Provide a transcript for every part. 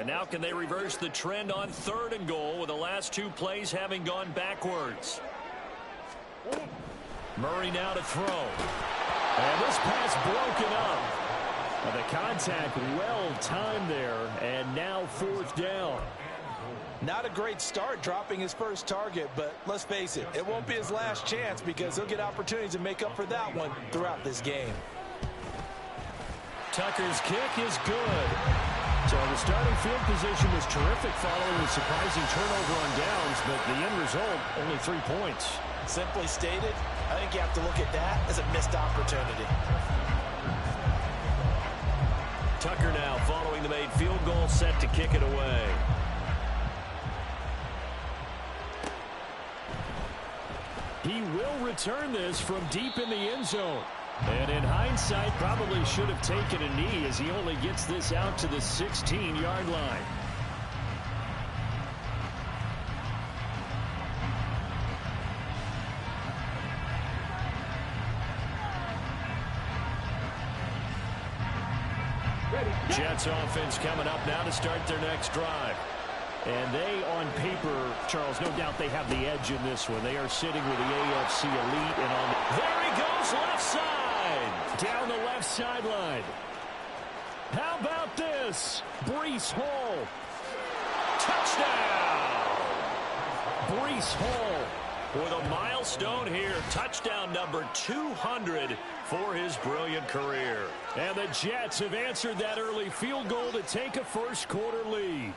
And now can they reverse the trend on 3rd and goal with the last 2 plays having gone backwards? Murray now to throw. And this pass broken up. The contact well timed there, and now 4th down. Not a great start dropping his first target, but let's face it, it won't be his last chance because he'll get opportunities to make up for that one throughout this game. Tucker's kick is good. So the starting field position was terrific following the surprising turnover on downs, but the end result, only 3 points. Simply stated, I think you have to look at that as a missed opportunity. Tucker now following the made field goal, set to kick it away. He will return this from deep in the end zone. And in hindsight, probably should have taken a knee as he only gets this out to the 16-yard line. Jets offense coming up now to start their next drive. And they, on paper, Charles, no doubt they have the edge in this one. They are sitting with the AFC elite. And on there he goes, left side. Down the left sideline. How about this? Breece Hall. Touchdown. Breece Hall with a milestone here. Touchdown number 200 for his brilliant career. And the Jets have answered that early field goal to take a first-quarter lead.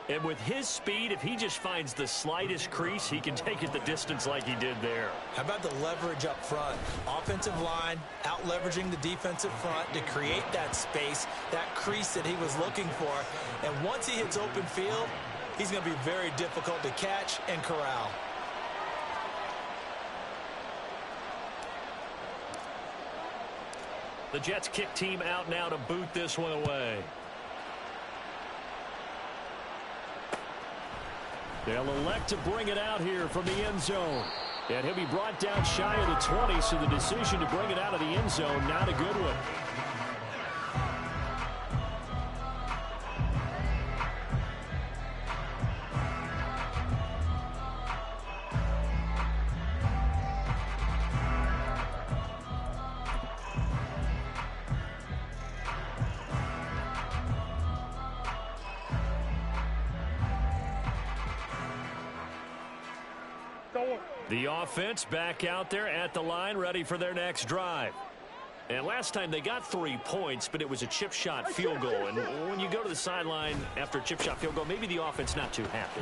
And with his speed, if he just finds the slightest crease, he can take it the distance like he did there. How about the leverage up front? Offensive line out-leveraging the defensive front to create that space, that crease that he was looking for. And once he hits open field, he's going to be very difficult to catch and corral. The Jets kick team out now to boot this one away. They'll elect to bring it out here from the end zone. And he'll be brought down shy of the 20, so the decision to bring it out of the end zone, not a good one. The offense back out there at the line, ready for their next drive. And last time they got 3 points, but it was a chip shot field goal. And when you go to the sideline after a chip shot field goal, maybe the offense not too happy.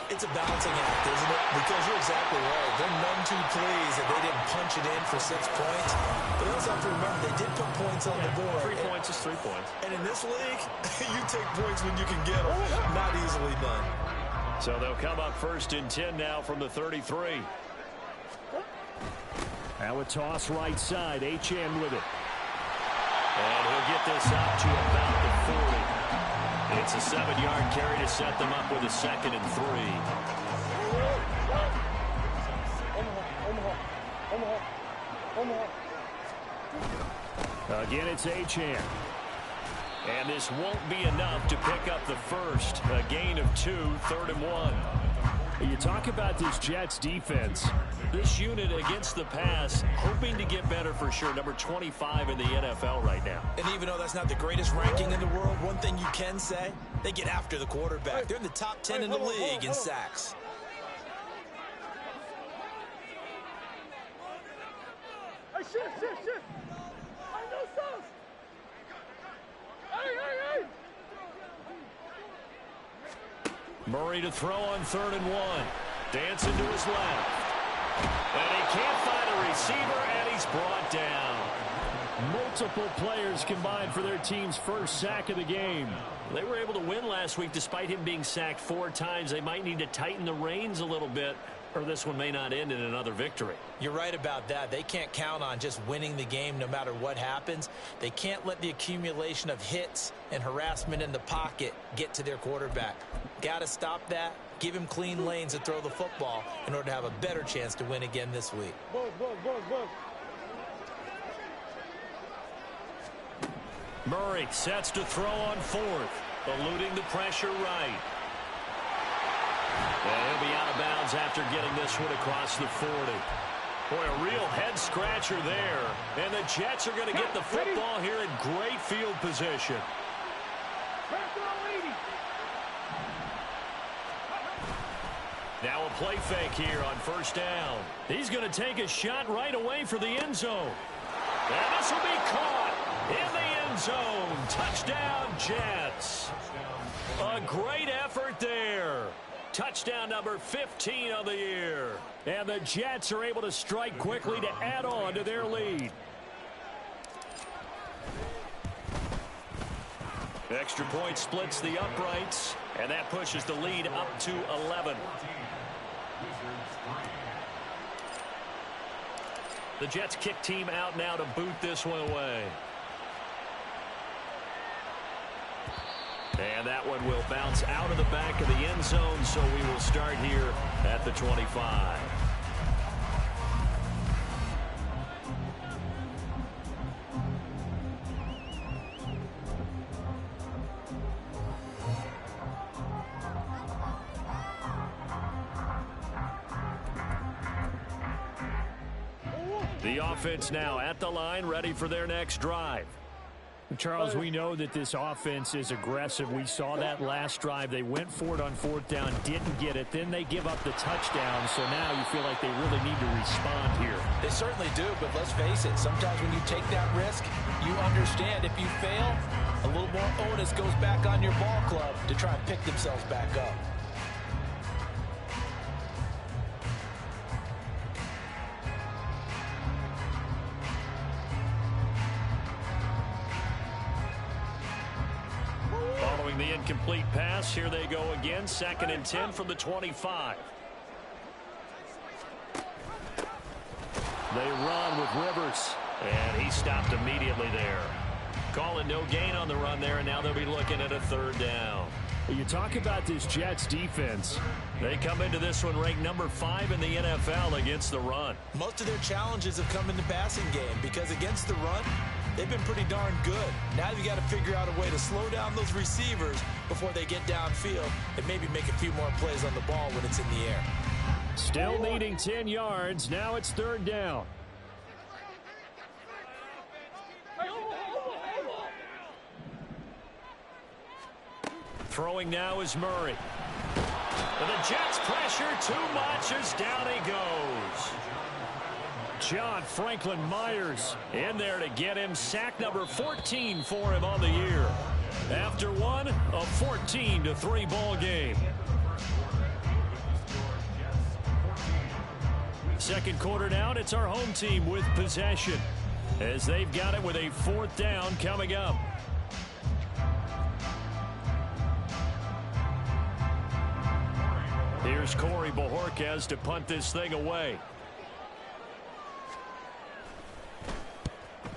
It's a balancing act, isn't it? Because you're exactly right. They're none too pleased that they didn't punch it in for 6 points. But they also have to remember they did put points on the board. 3 points is 3 points. And in this league, you take points when you can get them. Not easily done. So they'll come up 1st and 10 now from the 33. Now a toss right side. H.M. with it. And he'll get this up to about the 40. It's a 7-yard carry to set them up with a 2nd and 3. Again, it's H.M. And this won't be enough to pick up the first. A gain of 2, 3rd and 1. You talk about this Jets defense. This unit against the pass, hoping to get better for sure. Number 25 in the NFL right now. And even though that's not the greatest ranking in the world, one thing you can say, they get after the quarterback. They're in the top 10 in the league in sacks. Hey, shift. I know stuff. Hey. Murray to throw on 3rd and 1. Dancing to his left. And he can't find a receiver, and he's brought down. Multiple players combined for their team's first sack of the game. They were able to win last week despite him being sacked 4 times. They might need to tighten the reins a little bit, or this one may not end in another victory. You're right about that. They can't count on just winning the game no matter what happens. They can't let the accumulation of hits and harassment in the pocket get to their quarterback. Got to stop that. Give him clean lanes to throw the football in order to have a better chance to win again this week. Murray sets to throw on 4th. eluding the pressure right. And he'll be out of bounds after getting this one across the 40. Boy, a real head-scratcher there. And the Jets are going to get the football here in great field position. Now a play fake here on first down. He's going to take a shot right away for the end zone. And this will be caught in the end zone. Touchdown, Jets. A great effort there. Touchdown number 15 of the year. And the Jets are able to strike quickly to add on to their lead. Extra point splits the uprights, and that pushes the lead up to 11. The Jets kick team out now to boot this one away. And that one will bounce out of the back of the end zone, so we will start here at the 25. The offense now at the line, ready for their next drive. Charles, we know that this offense is aggressive. We saw that last drive. They went for it on fourth down, didn't get it. Then they give up the touchdown, so now you feel like they really need to respond here. They certainly do, but let's face it. Sometimes when you take that risk, you understand if you fail, a little more onus goes back on your ball club to try and pick themselves back up. The incomplete pass. Here they go again. 2nd and 10 from the 25. They run with Rivers. And he stopped immediately there. Calling no gain on the run there, and now they'll be looking at a 3rd down. You talk about this Jets defense. They come into this one ranked number 5 in the NFL against the run. Most of their challenges have come in the passing game because against the run, they've been pretty darn good. Now you got to figure out a way to slow down those receivers before they get downfield and maybe make a few more plays on the ball when it's in the air. Still needing 10 yards. Now it's 3rd down. Throwing now is Murray. And the Jets pressure too much as down he goes. John Franklin Myers in there to get him. Sack number 14 for him on the year. After one, a 14-3 ball game. Second quarter down, it's our home team with possession as they've got it with a 4th down coming up. Here's Corey Bojorquez to punt this thing away.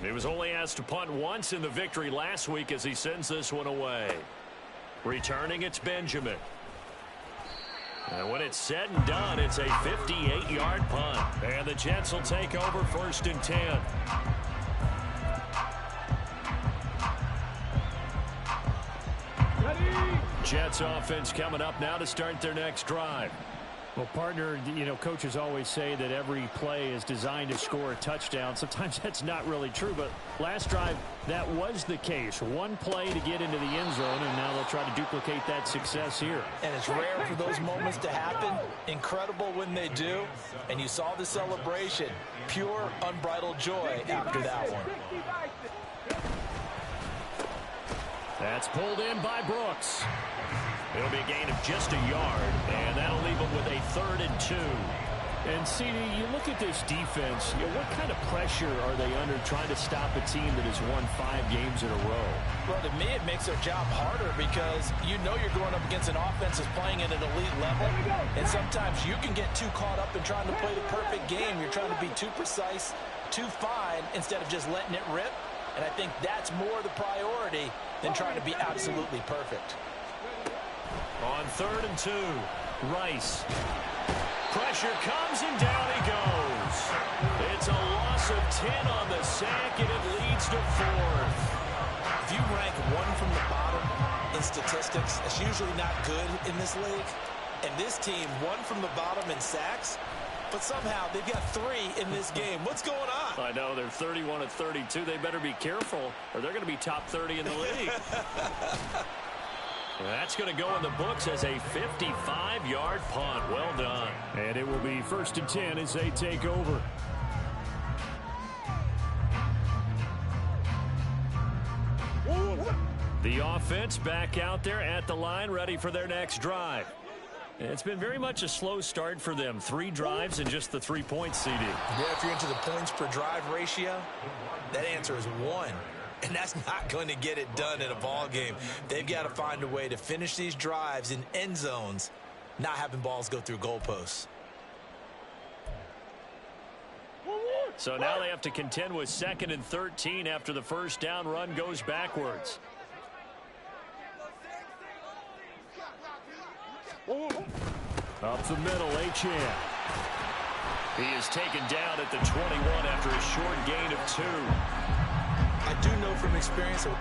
He was only asked to punt once in the victory last week as he sends this one away. Returning, it's Benjamin. And when it's said and done, it's a 58-yard punt. And the Jets will take over 1st and 10. Jets offense coming up now to start their next drive. Well, partner, you know, coaches always say that every play is designed to score a touchdown. Sometimes that's not really true, but last drive, that was the case. One play to get into the end zone, and now they'll try to duplicate that success here. And it's rare for those moments to happen. Incredible when they do. And you saw the celebration. Pure, unbridled joy after that one. That's pulled in by Brooks. It'll be a gain of just a yard, and that'll leave them with a 3rd and 2. And, CD, you look at this defense, you know, what kind of pressure are they under trying to stop a team that has won 5 games in a row? Well, to me, it makes their job harder because you know you're going up against an offense that's playing at an elite level, and sometimes you can get too caught up in trying to play the perfect game. You're trying to be too precise, too fine, instead of just letting it rip. And I think that's more the priority than trying to be absolutely perfect. On 3rd and 2, Rice. Pressure comes and down he goes. It's a loss of 10 on the sack, and it leads to 4th. If you rank one from the bottom, in statistics. It's usually not good in this league. And this team won from the bottom in sacks, but somehow they've got 3 in this game. What's going on? I know, they're 31 of 32. They better be careful, or they're going to be top 30 in the league. That's going to go in the books as a 55-yard punt. Well done. And it will be 1st and 10 as they take over. The offense back out there at the line, ready for their next drive. It's been very much a slow start for them. 3 drives and just the 3 points, CD. Yeah, if you're into the points per drive ratio, that answer is 1. And that's not going to get it done in a ball game. They've got to find a way to finish these drives in end zones, not having balls go through goalposts. So now they have to contend with 2nd and 13 after the first down run goes backwards. Up the middle, Achane. He is taken down at the 21 after a short gain of 2. I do know from experience that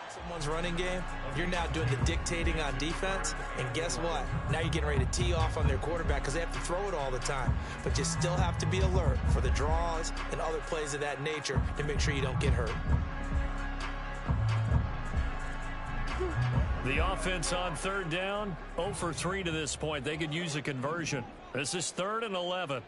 someone's running game, you're now doing the dictating on defense, and guess what? Now you're getting ready to tee off on their quarterback because they have to throw it all the time. But you still have to be alert for the draws and other plays of that nature to make sure you don't get hurt. The offense on 3rd down, 0 for 3 to this point. They could use a conversion. This is 3rd and 11.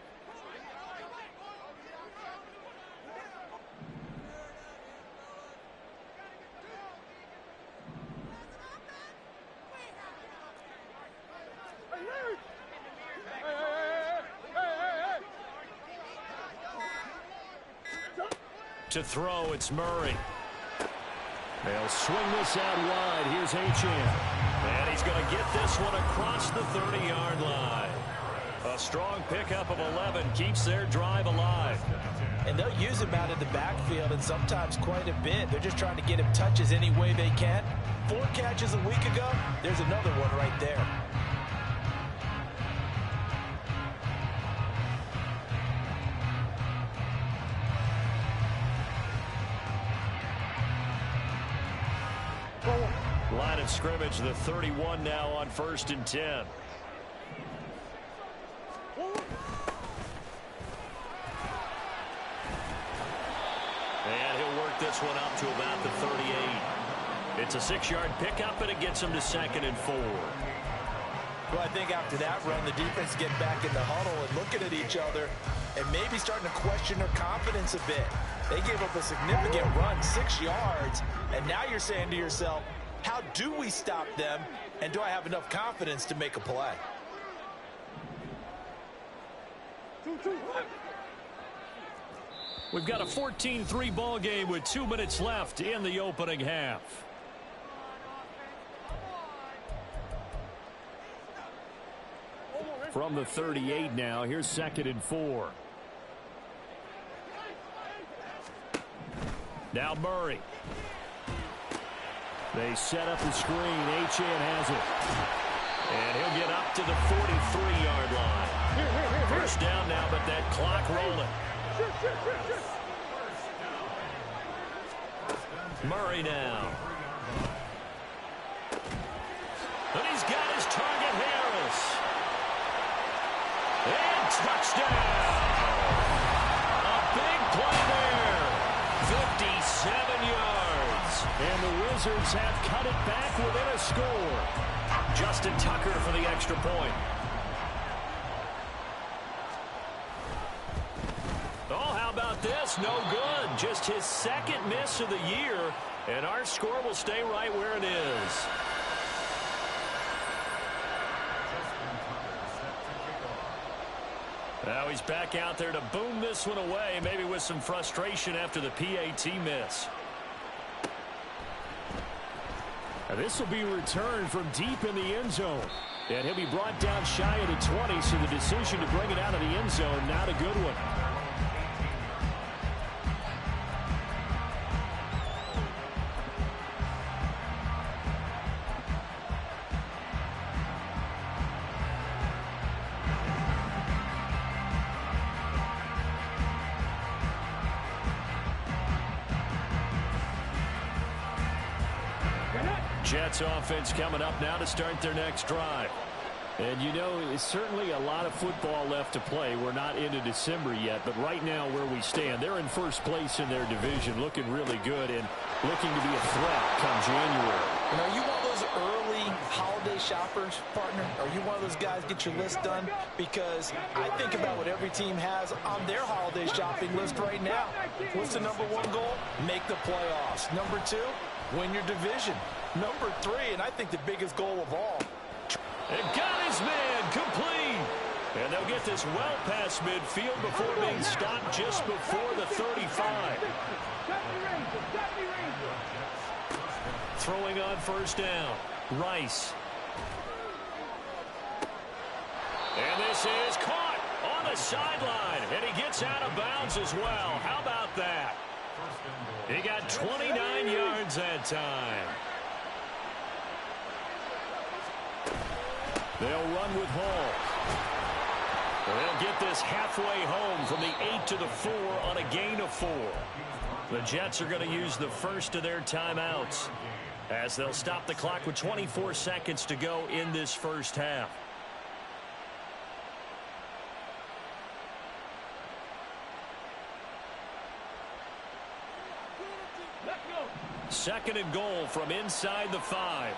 To throw, it's Murray. They'll swing this out wide. Here's Achane. And he's going to get this one across the 30-yard line. A strong pickup of 11 keeps their drive alive. And they'll use him out in the backfield, and sometimes quite a bit. They're just trying to get him touches any way they can. 4 catches a week ago. There's another one right there. Line of scrimmage, the 31 now on 1st and 10. And he'll work this one up to about the 38. It's a 6-yard pickup, and it gets him to 2nd and 4. Well, I think after that run, the defense get back in the huddle and looking at each other and maybe starting to question their confidence a bit. They gave up a significant run, 6 yards, and now you're saying to yourself, how do we stop them, and do I have enough confidence to make a play? We've got a 14-3 ball game with 2 minutes left in the opening half. From the 38 now, here's 2nd and 4. Now Murray. They set up the screen. Achane has it. And he'll get up to the 43-yard line. First down now, but that clock rolling. Murray now. And he's got his target, Harris. And touchdown. A big play there. 57 yards. And the Wizards have cut it back within a score. Justin Tucker for the extra point. Oh, how about this? No good. Just his 2nd miss of the year. And our score will stay right where it is. Now he's back out there to boom this one away, maybe with some frustration after the PAT miss. Now this will be returned from deep in the end zone. And he'll be brought down shy of the 20, so the decision to bring it out of the end zone, not a good one. Jets offense coming up now to start their next drive. And you know, it's certainly a lot of football left to play. We're not into December yet, but right now where we stand, they're in first place in their division, looking really good and looking to be a threat come January. And are you one of those early holiday shoppers, partner? Are you one of those guys get your list done? Because I think about what every team has on their holiday shopping list right now. What's the #1 goal? Make the playoffs. #2, win your division. #3, and I think the biggest goal of all. And got his man complete. And they'll get this well past midfield before being stopped just before the 35. Throwing on first down. Rice. And this is caught on the sideline. And he gets out of bounds as well. How about that? He got 29 yards that time. They'll run with Hall. They'll get this halfway home from the 8 to the 4 on a gain of 4. The Jets are going to use the first of their timeouts as they'll stop the clock with 24 seconds to go in this first half. Second and goal from inside the 5.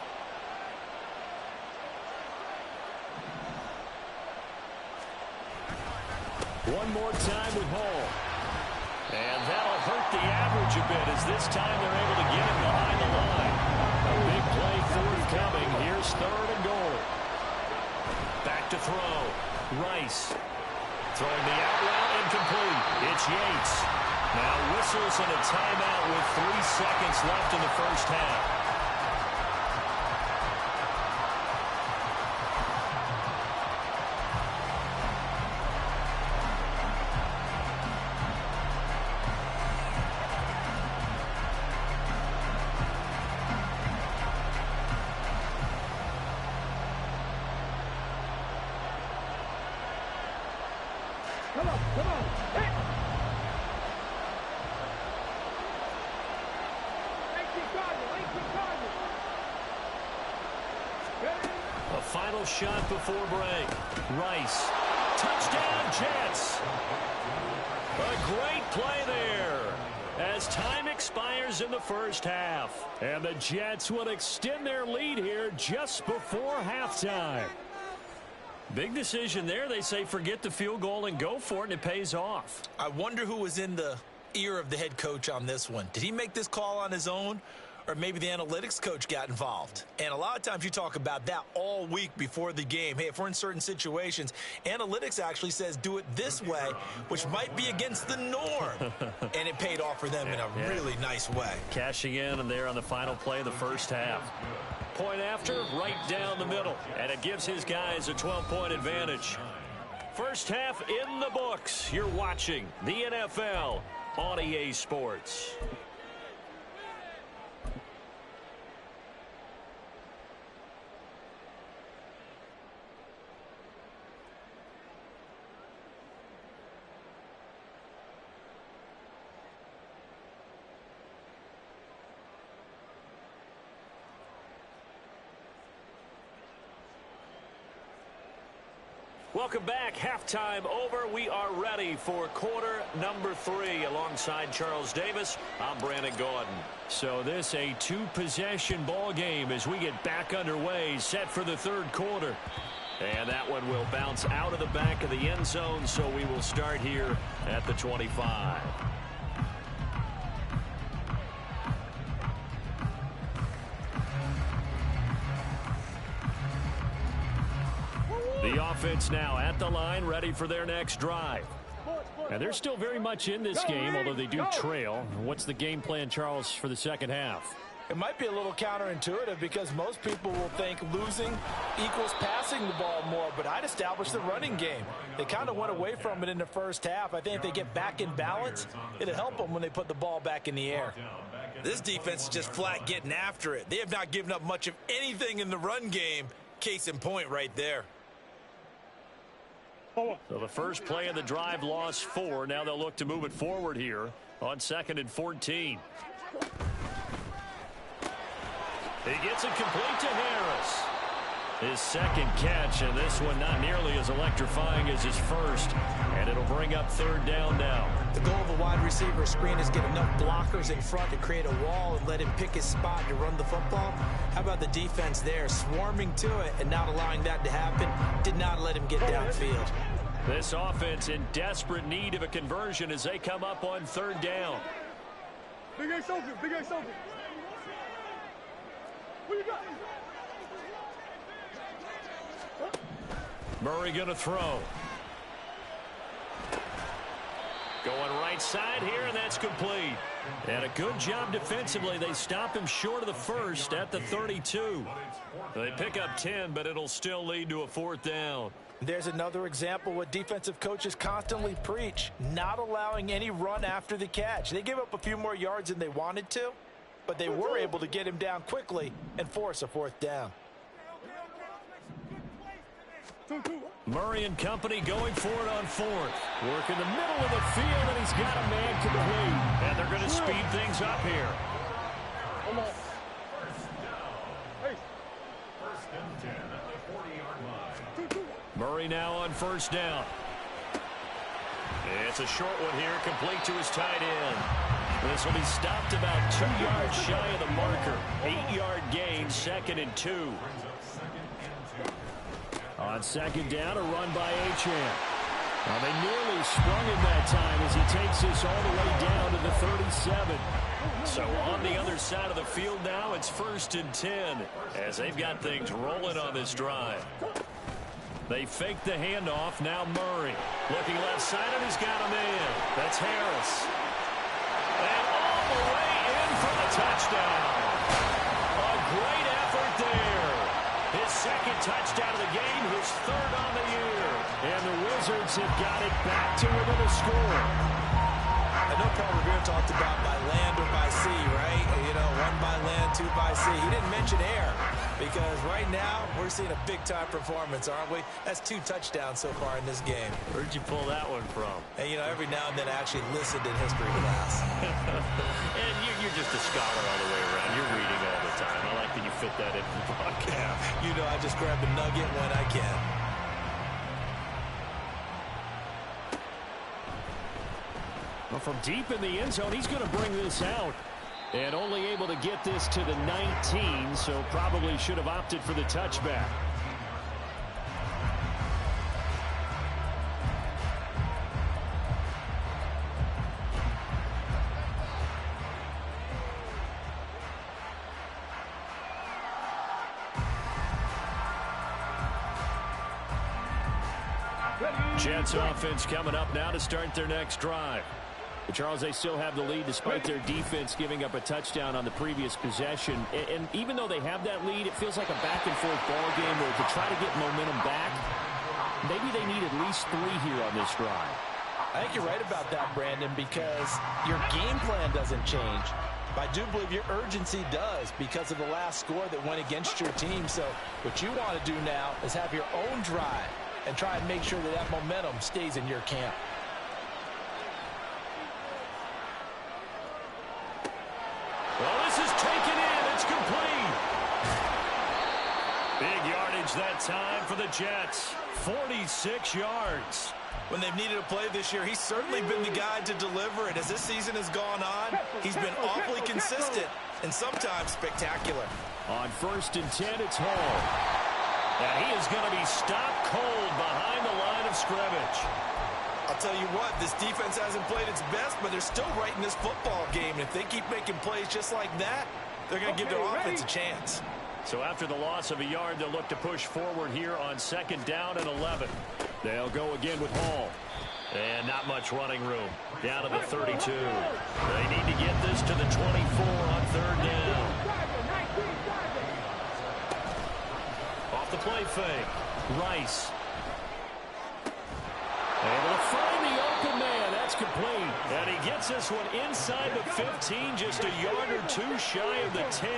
One more time with Hall. And that'll hurt the average a bit as this time they're able to get him behind the line. A big play forthcoming. Here's 3rd and goal. Back to throw. Rice. Throwing the out route incomplete. It's Yates. Now whistles and a timeout with 3 seconds left in the first half. Come on. Hey! A final shot before break. Rice. Touchdown, Jets. A great play there as time expires in the first half. And the Jets will extend their lead here just before halftime. Big decision there. They say forget the field goal and go for it, and it pays off. I wonder who was in the ear of the head coach on this one. Did he make this call on his own, or maybe the analytics coach got involved. And a lot of times you talk about that all week before the game. Hey, if we're in certain situations, analytics actually says do it this way, which might be against the norm. And it paid off for them in a really nice way. Cashing in and there on the final play of the first half. Point after, right down the middle. And it gives his guys a 12-point advantage. First half in the books. You're watching the NFL on EA Sports. Welcome back. Halftime over. We are ready for quarter number 3. Alongside Charles Davis, I'm Brandon Gaudin. So this a 2-possession ball game as we get back underway, set for the third quarter. And that one will bounce out of the back of the end zone, so we will start here at the 25. The offense now at the line, ready for their next drive. And they're still very much in this game, although they do trail. What's the game plan, Charles, for the second half? It might be a little counterintuitive because most people will think losing equals passing the ball more, but I'd establish the running game. They kind of went away from it in the first half. I think if they get back in balance, it'll help them when they put the ball back in the air. This defense is just flat getting after it. They have not given up much of anything in the run game. Case in point right there. So the first play of the drive lost 4. Now they'll look to move it forward here on 2nd and 14. He gets it complete to Harris. His second catch, and this one not nearly as electrifying as his first. And it'll bring up 3rd down now. The goal of a wide receiver screen is get enough blockers in front to create a wall and let him pick his spot to run the football. How about the defense there, swarming to it and not allowing that to happen? Did not let him get downfield. This offense in desperate need of a conversion as they come up on 3rd down. Big Ace open, Big Ace open. What you got? Murray going to throw. Going right side here, and that's complete. And a good job defensively. They stop him short of the first at the 32. They pick up 10, but it'll still lead to a 4th down. There's another example what defensive coaches constantly preach, not allowing any run after the catch. They gave up a few more yards than they wanted to, but they were able to get him down quickly and force a 4th down. Murray and company going for it on 4th. Work in the middle of the field, and he's got a man complete. And they're going to speed things up here. Come on. Hey. Murray now on 1st down. It's a short one here, complete to his tight end. This will be stopped about 2 yards shy of the marker. 8-yard gain, 2nd and 2. On 2nd down, a run by Achane. Well, they nearly sprung him that time as he takes this all the way down to the 37. So on the other side of the field now, it's 1st and 10 as they've got things rolling on this drive. They fake the handoff. Now Murray looking left side, and he's got a man. That's Harris. And all the way in for the touchdown. A great effort there. His 2nd touchdown of the game, his 3rd on the year. And the Wizards have got it back to within a score. I know Paul Revere talked about by land or by sea, right? You know, 1 by land, 2 by sea. He didn't mention air because right now we're seeing a big-time performance, aren't we? That's 2 touchdowns so far in this game. Where'd you pull that one from? And, you know, every now and then I actually listened in history class. And you're just a scholar all the way around. You're reading all the time. I like that you fit that in for the podcast. You know, I just grab the nugget when I can. Well, from deep in the end zone, he's going to bring this out. And only able to get this to the 19, so probably should have opted for the touchback. Jets offense coming up now to start their next drive. But Charles, they still have the lead despite their defense giving up a touchdown on the previous possession. And even though they have that lead, it feels like a back-and-forth ball game where to try to get momentum back, maybe they need at least 3 here on this drive. I think you're right about that, Brandon, because your game plan doesn't change. But I do believe your urgency does because of the last score that went against your team. So what you want to do now is have your own drive and try and make sure that that momentum stays in your camp. Well, this is taken in. It's complete. Big yardage that time for the Jets. 46 yards. When they've needed a play this year, he's certainly been the guy to deliver it. As this season has gone on, he's been awfully consistent and sometimes spectacular. On 1st and 10, it's Hall. And he is going to be stopped cold behind the line of scrimmage. I'll tell you what, this defense hasn't played its best, but they're still right in this football game. And if they keep making plays just like that, they're going to give their offense a chance. So after the loss of a yard, they'll look to push forward here on 2nd down and 11. They'll go again with Hall. And not much running room. Down to the 32. They need to get this to the 24 on 3rd down. Off the play fake. Rice. Able to find the open man. That's complete. And he gets this one inside the 15, just a yard or 2 shy of the 10.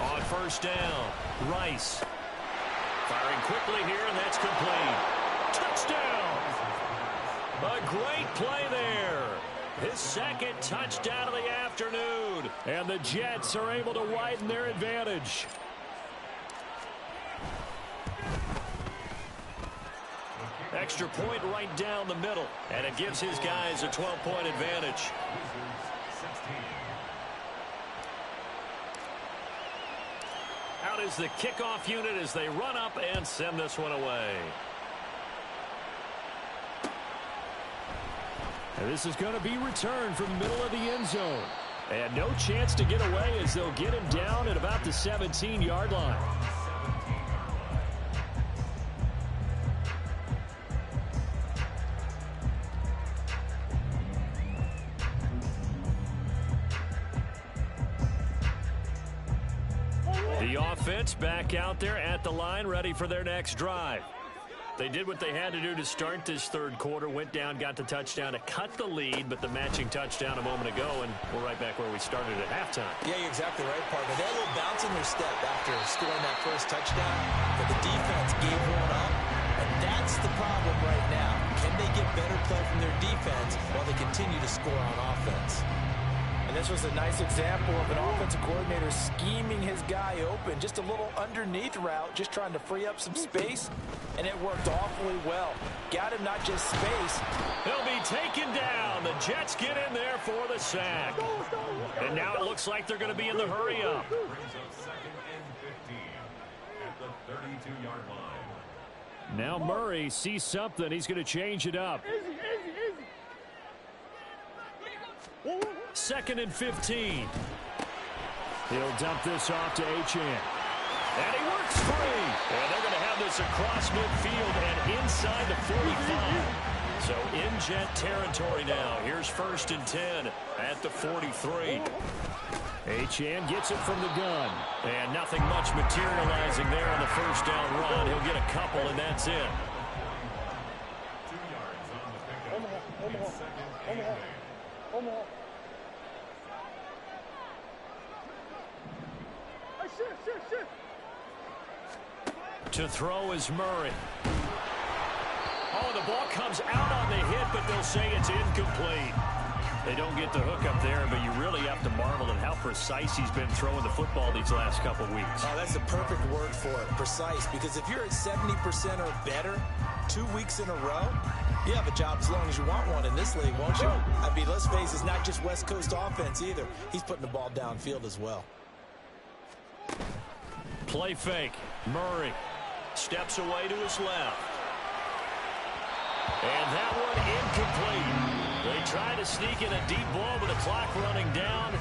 On 1st down, Rice. Firing quickly here, and that's complete. Touchdown! A great play there. His 2nd touchdown of the afternoon. And the Jets are able to widen their advantage. Extra point right down the middle. And it gives his guys a 12-point advantage. Out is the kickoff unit as they run up and send this one away. And this is going to be returned from the middle of the end zone. And no chance to get away as they'll get him down at about the 17-yard line. The offense back out there at the line, ready for their next drive. They did what they had to do to start this 3rd quarter, went down, got the touchdown to cut the lead, but the matching touchdown a moment ago, and we're right back where we started at halftime. Yeah, you're exactly right, partner. They're a little bounce in their step after scoring that first touchdown, but the defense gave one up, and that's the problem right now. Can they get better play from their defense while they continue to score on offense? And this was a nice example of an offensive coordinator scheming his guy open. Just a little underneath route, just trying to free up some space, and it worked awfully well. Got him not just space. He'll be taken down. The Jets get in there for the sack. And now it looks like they're going to be in the hurry up. Brings up 2nd and 15 at the 32-yard line. Now Murray sees something. He's going to change it up. 2nd and 15. He'll dump this off to Achane. And he works free. And they're going to have this across midfield and inside the 45. So in Jet territory now. Here's 1st and 10 at the 43. Achane gets it from the gun. And nothing much materializing there on the 1st down run. He'll get a couple, and that's it. 2 yards on the pickup. 2nd and 8. To throw is Murray. Oh, the ball comes out on the hit, but they'll say it's incomplete. They don't get the hook up there, but you really have to marvel at how precise he's been throwing the football these last couple weeks. Oh, that's the perfect word for it, precise, because if you're at 70% or better 2 weeks in a row, you have a job as long as you want one in this league, won't you? I mean, let's face it, it's not just West Coast offense either. He's putting the ball downfield as well. Play fake. Murray steps away to his left. And that one incomplete. They try to sneak in a deep ball with the clock running down.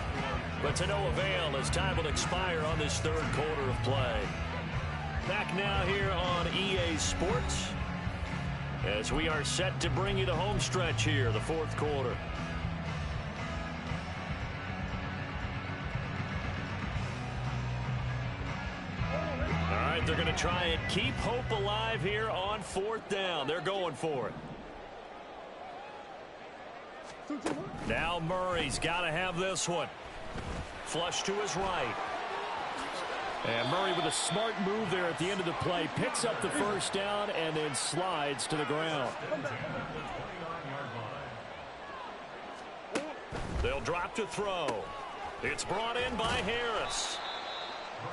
But to no avail as time will expire on this third quarter of play. Back now here on EA Sports as we are set to bring you the home stretch here, the fourth quarter. All right, they're going to try and keep hope alive here on fourth down. They're going for it. Now Murray's got to have this one. Flush to his right. And Murray with a smart move there at the end of the play. Picks up the first down and then slides to the ground. They'll drop to throw. It's brought in by Harris.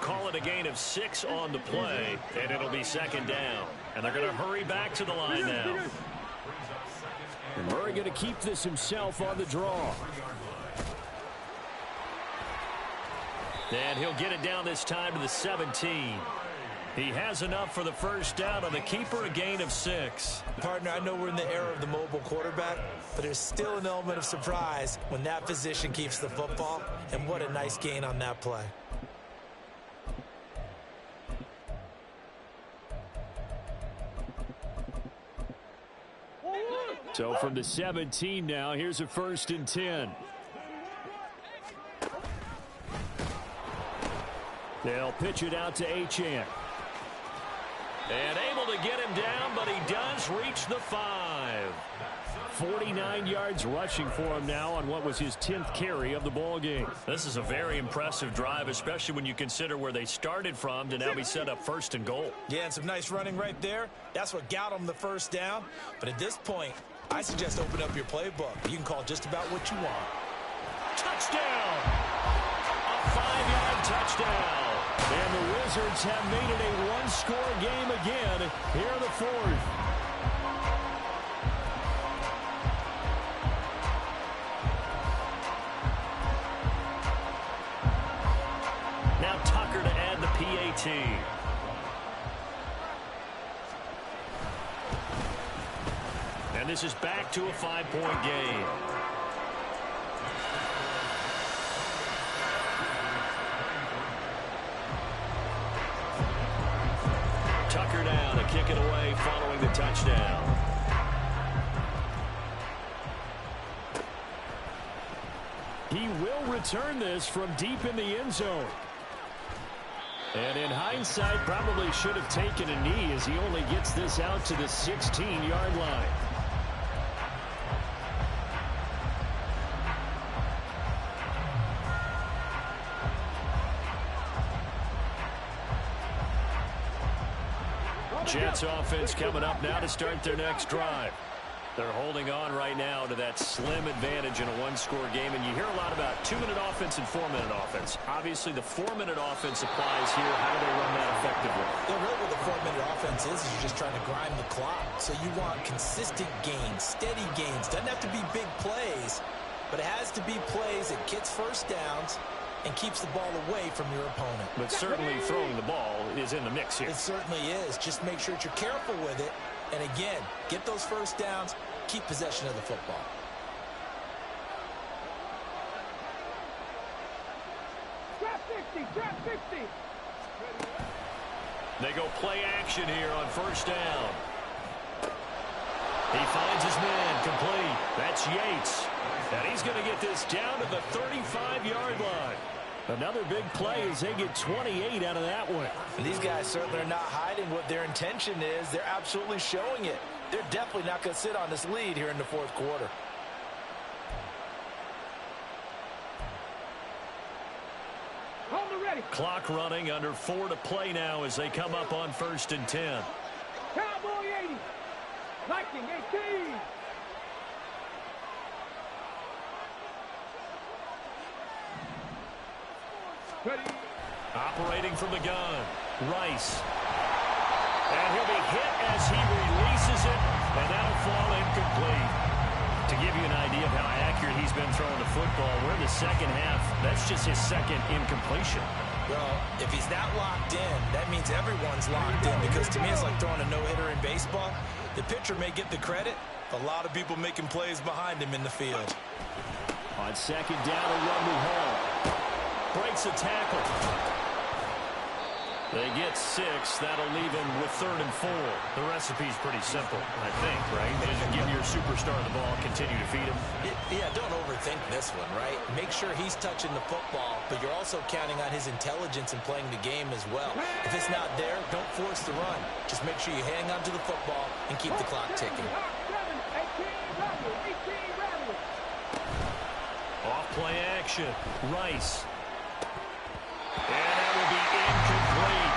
Call it a gain of 6 on the play, and it'll be second down. And they're going to hurry back to the line now. And Murray going to keep this himself on the draw. And he'll get it down this time to the 17. He has enough for the first down on the keeper, a gain of 6. Partner, I know we're in the era of the mobile quarterback, but there's still an element of surprise when that position keeps the football. And what a nice gain on that play. So from the 17 now, here's a 1st and 10. They'll pitch it out to Achane. And able to get him down, but he does reach the 5. 49 yards rushing for him now on what was his 10th carry of the ball game. This is a very impressive drive, especially when you consider where they started from to now be set up 1st and goal. Yeah, and some nice running right there. That's what got them the first down. But at this point, I suggest open up your playbook. You can call just about what you want. Touchdown! A 5-yard touchdown. And the Wizards have made it a one-score game again here in the fourth. Now Tucker to add the PAT. And this is back to a 5-point game. Tucker down to kick it away following the touchdown. He will return this from deep in the end zone. And in hindsight, probably should have taken a knee as he only gets this out to the 16-yard line. Jets offense coming up now to start their next drive. They're holding on right now to that slim advantage in a one-score game, and you hear a lot about 2-minute offense and 4-minute offense. Obviously, the 4-minute offense applies here. How do they run that effectively? Yeah, really what the 4-minute offense is you're just trying to grind the clock. So you want consistent gains, steady gains. Doesn't have to be big plays, but it has to be plays that gets first downs and keeps the ball away from your opponent. But certainly throwing the ball is in the mix here. It certainly is. Just make sure that you're careful with it. And again, get those first downs, keep possession of the football. Trap 60, trap 60. They go play action here on first down. He finds his man complete. That's Yates. And he's going to get this down to the 35-yard line. Another big play as they get 28 out of that one. And these guys certainly are not hiding what their intention is. They're absolutely showing it. They're definitely not going to sit on this lead here in the fourth quarter. Clock running, under 4 to play now as they come up on 1st and 10. Cowboy 80. Viking 18. Ready. Operating from the gun, Rice. And he'll be hit as he releases it, and that'll fall incomplete. To give you an idea of how accurate he's been throwing the football, we're in the second half. That's just his second incompletion. Well, if he's that locked in, that means everyone's locked in, because to me it's like throwing a no-hitter in baseball. The pitcher may get the credit. A lot of people making plays behind him in the field. On second down, a run to Hall. breaks a tackle. They get 6. That'll leave him with 3rd and 4. The recipe's pretty simple, I think, right? Just give your superstar the ball, continue to feed him. Yeah, don't overthink this one, right? Make sure he's touching the football, but you're also counting on his intelligence in playing the game as well. If it's not there, don't force the run. Just make sure you hang on to the football and keep the clock ticking. Off play action. Rice. And that will be incomplete.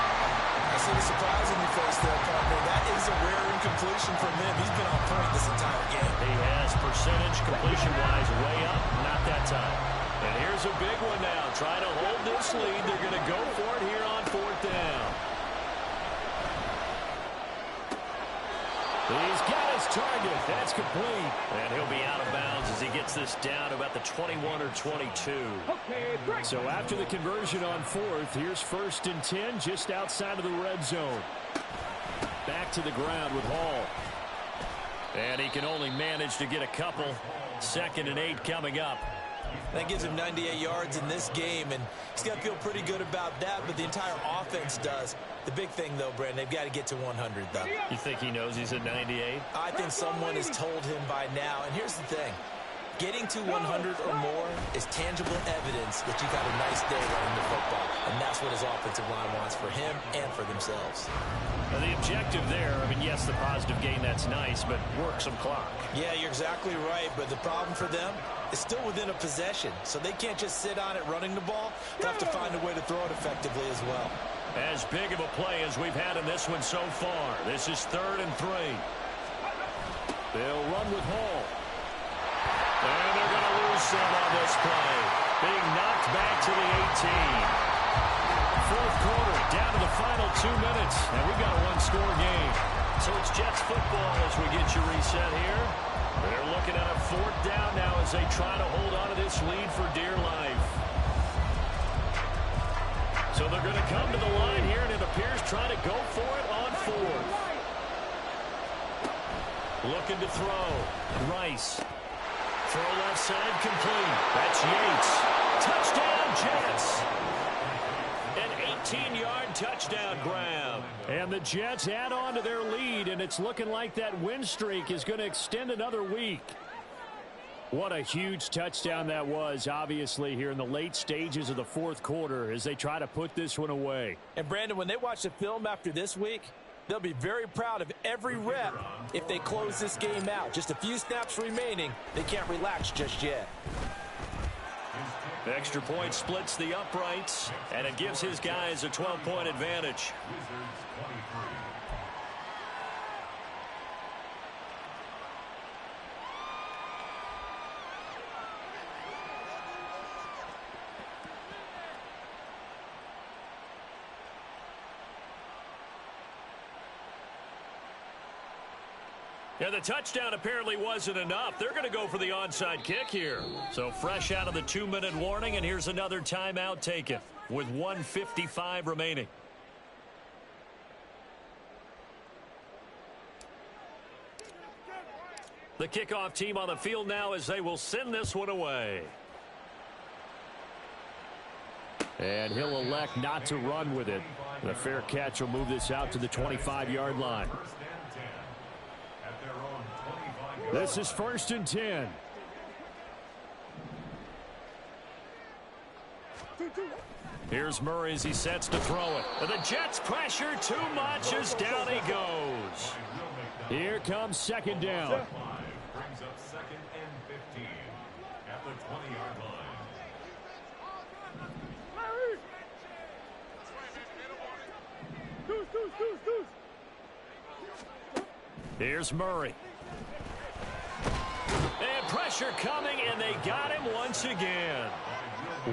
I see the surprise in your face there, partner. That is a rare incompletion from him. He's been on point this entire game. He has percentage completion-wise way up. Not that time. And here's a big one now. Trying to hold this lead. They're going to go for it here on 4th down. He's got his target. That's complete. And he'll be out of bounds as he gets this down to about the 21 or 22. So after the conversion on 4th, here's 1st and 10 just outside of the red zone. Back to the ground with Hall. And he can only manage to get a couple. 2nd and 8 coming up. That gives him 98 yards in this game, and he's got to feel pretty good about that, but the entire offense does. The big thing, though, Brandon, they've got to get to 100, though. You think he knows he's at 98? I think someone has told him by now, and here's the thing. Getting to 100 or more is tangible evidence that you got a nice day running the football, and that's what his offensive line wants for him and for themselves. Now the objective there, I mean, yes, the positive gain, that's nice, but work some clock. Yeah, you're exactly right, but the problem for them is still within a possession, so they can't just sit on it running the ball. They'll have to find a way to throw it effectively as well. As big of a play as we've had in this one so far. This is 3rd and 3. They'll run with Hall. And they're going to lose some on this play. Being knocked back to the 18. 4th quarter, down to the final 2 minutes. And we've got a one-score game. So it's Jets football as we get you reset here. They're looking at a 4th down now as they try to hold on to this lead for dear life. So they're going to come to the line here, and it appears trying to go for it on 4th. Looking to throw. Rice. Throw left side complete. That's Yates. Touchdown, Jets. An 18-yard touchdown grab. And the Jets add on to their lead, and it's looking like that win streak is going to extend another week. What a huge touchdown that was, obviously, here in the late stages of the 4th quarter as they try to put this one away. And, Brandon, when they watch the film after this week, they'll be very proud of every rep if they close this game out. Just a few snaps remaining. They can't relax just yet. The extra point splits the uprights, and it gives his guys a 12-point advantage. Yeah, the touchdown apparently wasn't enough. They're going to go for the onside kick here. So fresh out of the 2-minute warning, and here's another timeout taken with 1:55 remaining. The kickoff team on the field now as they will send this one away. And he'll elect not to run with it. The fair catch will move this out to the 25-yard line. This is 1st and 10. Here's Murray as he sets to throw it. And the Jets pressure too much as down he goes. Here comes 2nd down. Brings up 2nd and 15 at the 20-yard line. Here's Murray. And pressure coming, and they got him once again.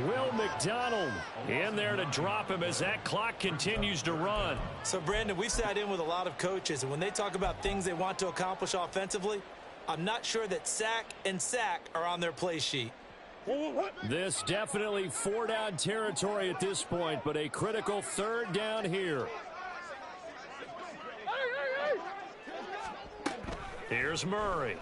Will McDonald in there to drop him as that clock continues to run. So, Brandon, we've sat in with a lot of coaches, and when they talk about things they want to accomplish offensively, I'm not sure that sack and sack are on their play sheet. This definitely 4-down territory at this point, but a critical 3rd down here. Here's Murray.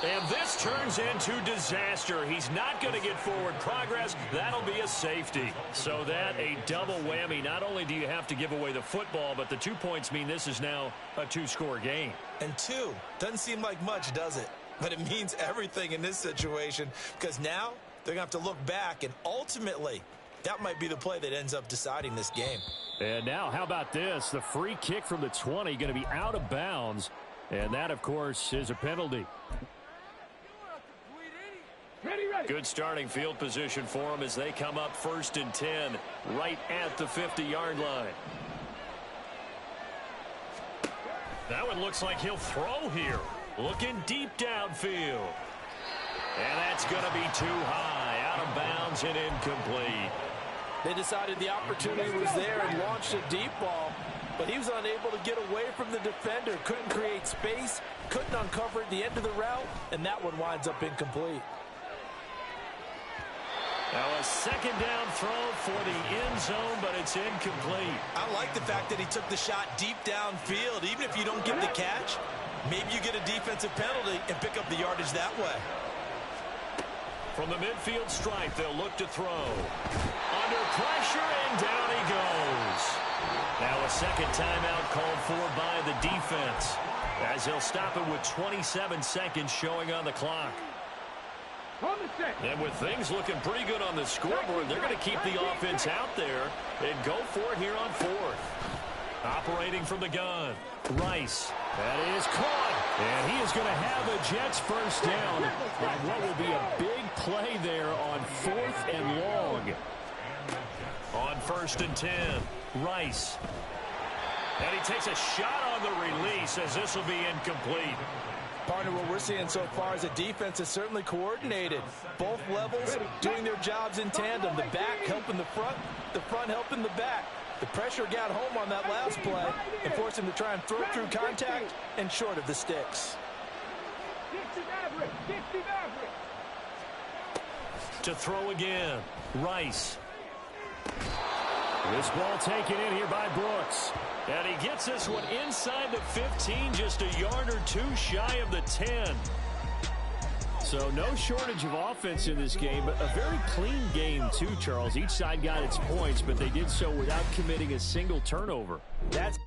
And this turns into disaster. He's not going to get forward progress. That'll be a safety. So that a double whammy. Not only do you have to give away the football, but the 2 points mean this is now a 2-score game. And 2 doesn't seem like much, does it? But it means everything in this situation, because now they're going to have to look back, and ultimately that might be the play that ends up deciding this game. And now how about this? The free kick from the 20 going to be out of bounds. And that, of course, is a penalty. Good starting field position for them as they come up 1st and 10 right at the 50-yard line. That one looks like he'll throw here. Looking deep downfield. And that's going to be too high. Out of bounds and incomplete. They decided the opportunity was there and launched a deep ball, but he was unable to get away from the defender. Couldn't create space, couldn't uncover at the end of the route, and that one winds up incomplete. Now a 2nd down throw for the end zone, but it's incomplete. I like the fact that he took the shot deep downfield. Even if you don't get the catch, maybe you get a defensive penalty and pick up the yardage that way. From the midfield stripe, they'll look to throw. Under pressure, and down he goes. Now a 2nd timeout called for by the defense, as he'll stop it with 27 seconds showing on the clock. And with things looking pretty good on the scoreboard, they're going to keep the offense out there and go for it here on 4th. Operating from the gun, Rice. That is caught. And he is going to have the Jets first down on what will be a big play there on 4th and long. On 1st and 10, Rice. And he takes a shot on the release as this will be incomplete. Partner, what we're seeing so far is a defense is certainly coordinated. Both levels doing their jobs in tandem. The back helping the front helping the back. The pressure got home on that last play and forced him to try and throw through contact and short of the sticks. To throw again, Rice. This ball taken in here by Brooks. And he gets this one inside the 15, just a yard or 2 shy of the 10. So no shortage of offense in this game, but a very clean game too, Charles. Each side got its points, but they did so without committing a single turnover. That's